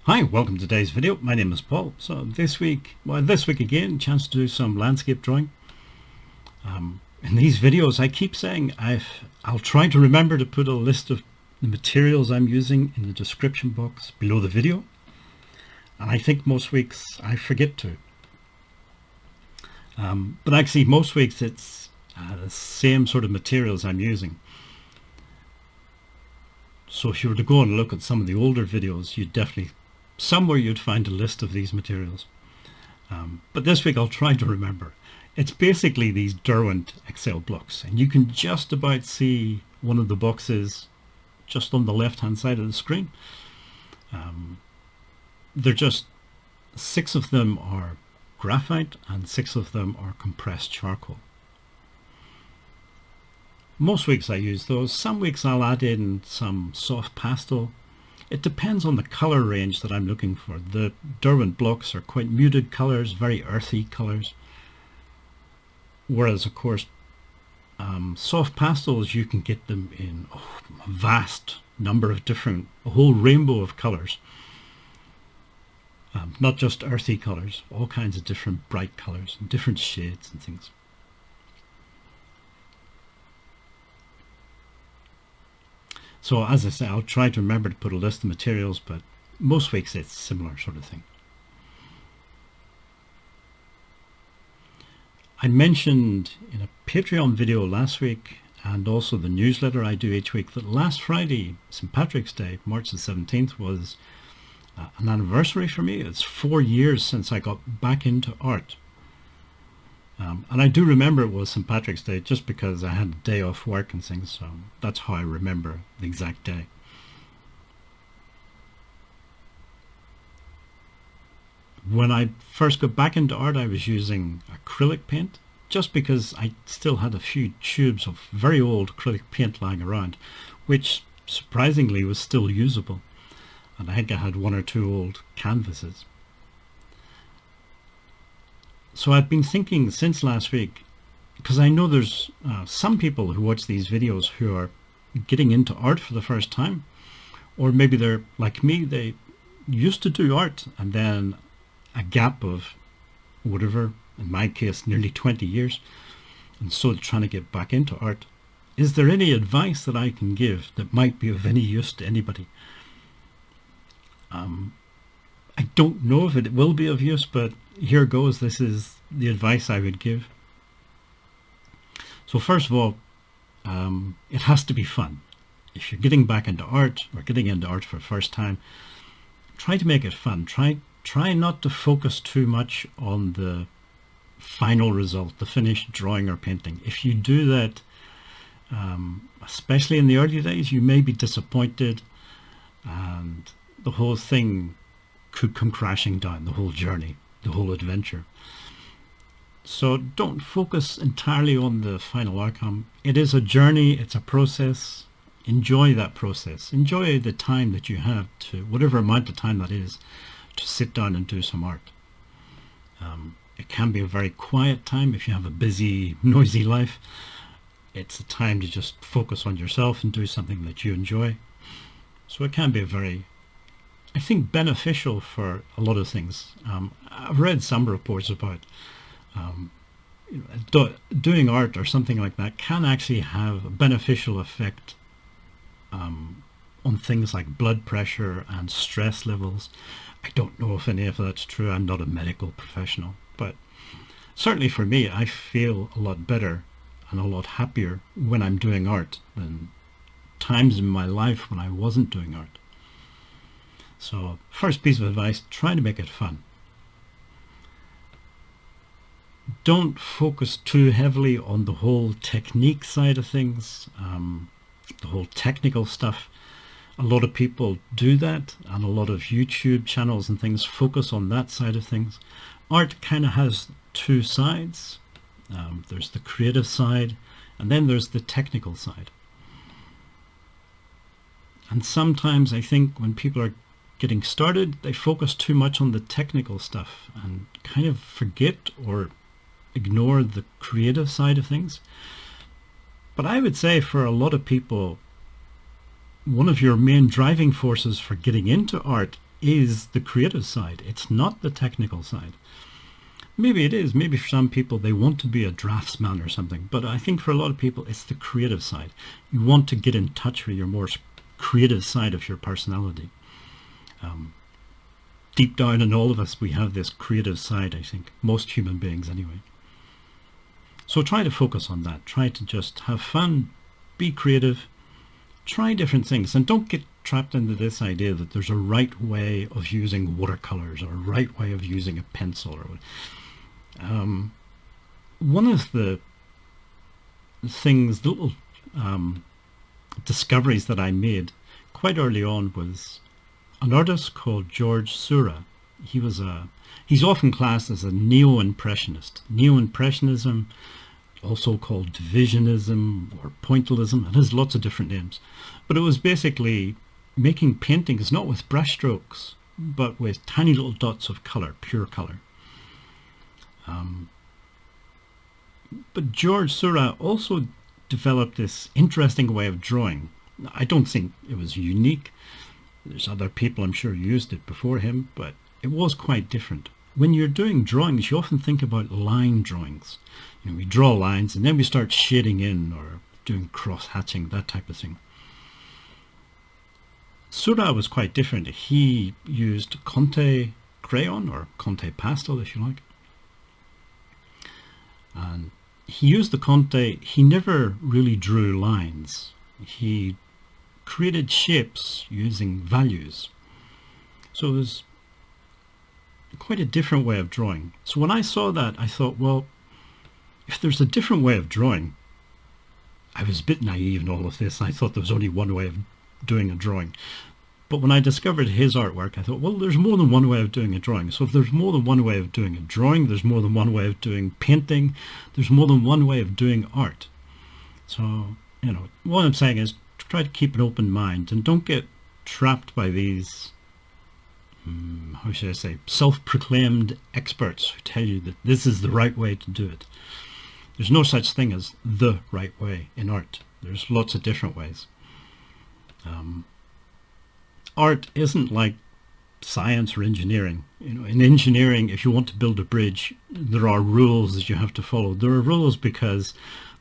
Hi, welcome to today's video. My name is Paul. So this week again, chance to do some landscape drawing. In these videos, I keep saying I'll try to remember to put a list of the materials I'm using in the description box below the video. And I think most weeks I forget to. But actually most weeks it's the same sort of materials I'm using. So if you were to go and look at some of the older videos, somewhere you'd find a list of these materials. But this week I'll try to remember. It's basically these Derwent Excel blocks, and you can just about see one of the boxes just on the left hand side of the screen. They're just 6 of them are graphite and 6 of them are compressed charcoal. Most weeks I use those. Some weeks I'll add in some soft pastel. It depends on the color range that I'm looking for. The Derwent blocks are quite muted colors, very earthy colors. Whereas, of course, soft pastels, you can get them in a vast number of a whole rainbow of colors. Not just earthy colors, all kinds of different bright colors and different shades and things. So as I say, I'll try to remember to put a list of materials, but most weeks it's similar sort of thing. I mentioned in a Patreon video last week, and also the newsletter I do each week, that last Friday, St. Patrick's Day, March the 17th, was an anniversary for me. It's 4 years since I got back into art. And I do remember it was St. Patrick's Day just because I had a day off work and things, so that's how I remember the exact day. When I first got back into art, I was using acrylic paint just because I still had a few tubes of very old acrylic paint lying around, which surprisingly was still usable. And I think I had 1 or 2 old canvases. So I've been thinking since last week, because I know there's some people who watch these videos who are getting into art for the first time, or maybe they're like me, they used to do art and then a gap of whatever, in my case nearly 20 years, and so trying to get back into art. Is there any advice that I can give that might be of any use to anybody? I don't know if it will be of use, but here goes. This is the advice I would give. So first of all, it has to be fun. If you're getting back into art or getting into art for the first time, try to make it fun. Try not to focus too much on the final result, the finished drawing or painting. If you do that, especially in the early days, you may be disappointed and the whole thing could come crashing down, the whole journey, the whole adventure. So don't focus entirely on the final outcome. It is a journey, it's a process. Enjoy that process. Enjoy the time that you have, to whatever amount of time that is, to sit down and do some art. It can be a very quiet time if you have a busy, noisy life. It's a time to just focus on yourself and do something that you enjoy. So it can be a very, I think, beneficial for a lot of things. I've read some reports about doing art or something like that can actually have a beneficial effect on things like blood pressure and stress levels. I don't know if any of that's true. I'm not a medical professional, but certainly for me, I feel a lot better and a lot happier when I'm doing art than times in my life when I wasn't doing art. So first piece of advice, try to make it fun. Don't focus too heavily on the whole technique side of things, the whole technical stuff. A lot of people do that, and a lot of YouTube channels and things focus on that side of things. Art kind of has 2 sides. There's the creative side, and then there's the technical side. And sometimes I think when people are getting started, they focus too much on the technical stuff and kind of forget or ignore the creative side of things. But I would say for a lot of people, one of your main driving forces for getting into art is the creative side. It's not the technical side. Maybe it is. Maybe for some people they want to be a draftsman or something. But I think for a lot of people it's the creative side. You want to get in touch with your more creative side of your personality. Deep down in all of us we have this creative side, I think. Most human beings anyway. So try to focus on that. Try to just have fun. Be creative. Try different things. And don't get trapped into this idea that there's a right way of using watercolors or a right way of using a pencil. Or one of the things, the little discoveries that I made quite early on was an artist called George Seurat. He's often classed as a neo-impressionist. Neo-impressionism, also called divisionism or pointillism, it has lots of different names. But it was basically making paintings not with brushstrokes, but with tiny little dots of color, pure color. But George Seurat also developed this interesting way of drawing. I don't think it was unique. There's other people I'm sure used it before him, but it was quite different. When you're doing drawings, you often think about line drawings. You know, we draw lines and then we start shading in or doing cross-hatching, that type of thing. Seurat was quite different. He used Conte crayon or Conte pastel, if you like. And he used the Conte. He never really drew lines. He created shapes using values. So it was quite a different way of drawing. So when I saw that, I thought, well, if there's a different way of drawing, I was a bit naive in all of this. I thought there was only one way of doing a drawing. But when I discovered his artwork, I thought, well, there's more than one way of doing a drawing. So if there's more than one way of doing a drawing, there's more than one way of doing painting, there's more than one way of doing art. So, you know, what I'm saying is try to keep an open mind and don't get trapped by these, how should I say, self-proclaimed experts who tell you that this is the right way to do it. There's no such thing as the right way in art. There's lots of different ways. Art isn't like science or engineering. You know, in engineering, if you want to build a bridge, there are rules that you have to follow. There are rules because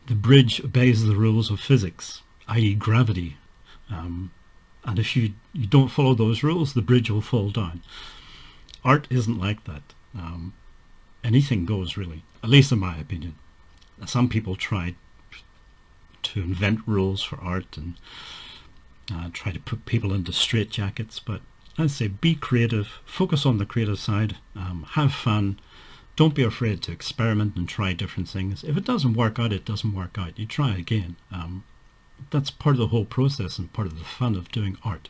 the bridge obeys the rules of physics, i.e. gravity. And if you don't follow those rules, the bridge will fall down. Art isn't like that. Anything goes, really, at least in my opinion. Some people try to invent rules for art and try to put people into straitjackets, but I'd say be creative, focus on the creative side, have fun, don't be afraid to experiment and try different things. If it doesn't work out, it doesn't work out. You try again. That's part of the whole process and part of the fun of doing art.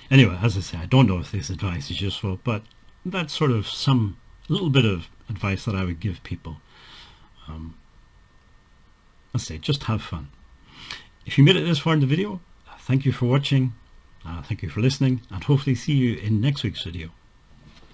Anyway, as I say, I don't know if this advice is useful, but that's sort of some little bit of advice that I would give people. Let's say, just have fun. If you made it this far in the video, thank you for watching, thank you for listening, and hopefully see you in next week's video.